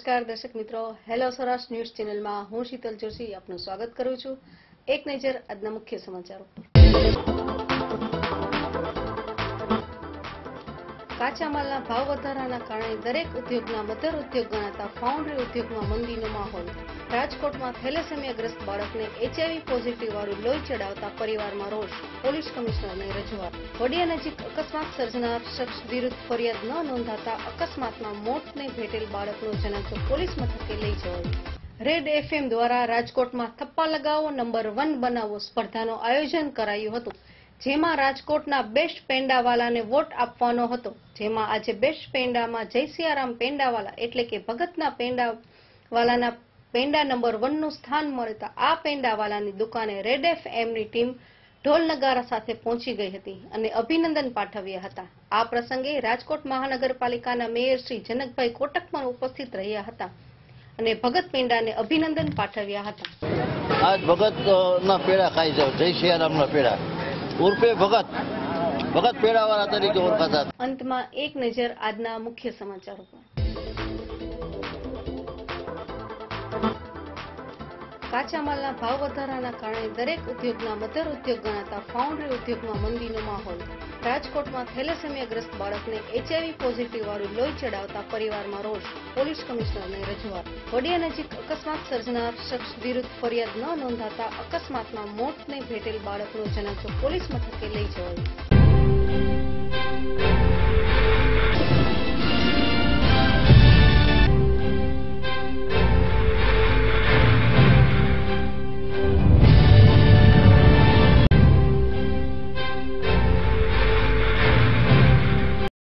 નમસ્કાર દર્શક મિત્રો, હેલો સૌરાષ્ટ્ર ન્યૂઝ ચેનલમાં હું શીતલ જોશી આપનું સ્વાગત કરું છું। એક નજર આજના મુખ્ય સમાચારો પર। કાચા માલના ભાવ વધારાના કારણે દરેક ઉદ્યોગના મધર ઉદ્યોગ ગણાતા ફાઉન્ડ્રી ઉદ્યોગમાં મંદીનો માહોલ। રાજકોટમાં થેલેસેમિયાગ્રસ્ત બાળકને HIV પોઝિટિવ વાળું લોહી ચડાવતા પરિવારમાં રોષ, પોલીસ કમિશનરને રજૂઆત। વડિયા નજીક અકસ્માત સર્જનાર શખ્સ વિરુદ્ધ ફરિયાદ ન નોંધાતા અકસ્માતમાં મોતને ભેટેલ બાળકનો જનાજો પોલીસ મથકે લઈ જવાયો। રેડ FM દ્વારા રાજકોટમાં થપ્પા લગાવો નંબર 1 બનાવો સ્પર્ધાનું આયોજન કરાયું હતું, જેમાં રાજકોટના બેસ્ટ પેંડાવાલાને વોટ આપવાનો હતો। જેમાં આજે બેસ્ટ પેંડામાં જય સિયારામ પેંડાવાલા એટલે કે ભગતના પેંડાવાલાના પેંડા નંબર 1 નું સ્થાન મળતા આ પેંડાવાલાની દુકાને રેડ FMની ટીમ ઢોલ નગારા સાથે પહોંચી ગઈ હતી અને અભિનંદન પાઠવ્યા હતા। આ પ્રસંગે રાજકોટ મહાનગરપાલિકાના મેયર શ્રી જનકભાઈ કોટક પણ ઉપસ્થિત રહ્યા હતા અને ભગત પેંડાને અભિનંદન પાઠવ્યા હતા। આજ ભગતના પેડા ખાઈ જાવ, જય સિયારામના પેડા ઉર્ફે ભગત પેડાવાળા તરીકે ઓળખાતા। અંતમાં એક નજર આજના મુખ્ય સમાચારો પર। કાચા માલના ભાવ વધારાના કારણે દરેક ઉદ્યોગના મધર ઉદ્યોગ ગણાતા ફાઉન્ડ્રી ઉદ્યોગમાં મંદીનો માહોલ। રાજકોટમાં થેલેસેમિયાગ્રસ્ત બાળકને HIV પોઝિટિવ વાળું લોહી ચડાવતા પરિવારમાં રોષ, પોલીસ કમિશનરને રજૂઆત। વડિયા નજીક અકસ્માત સર્જનાર શખ્સ વિરુદ્ધ ફરિયાદ ન નોંધાતા અકસ્માતમાં મોતને ભેટેલ બાળકનો જનાજો પોલીસ મથકે લઈ જવાયો।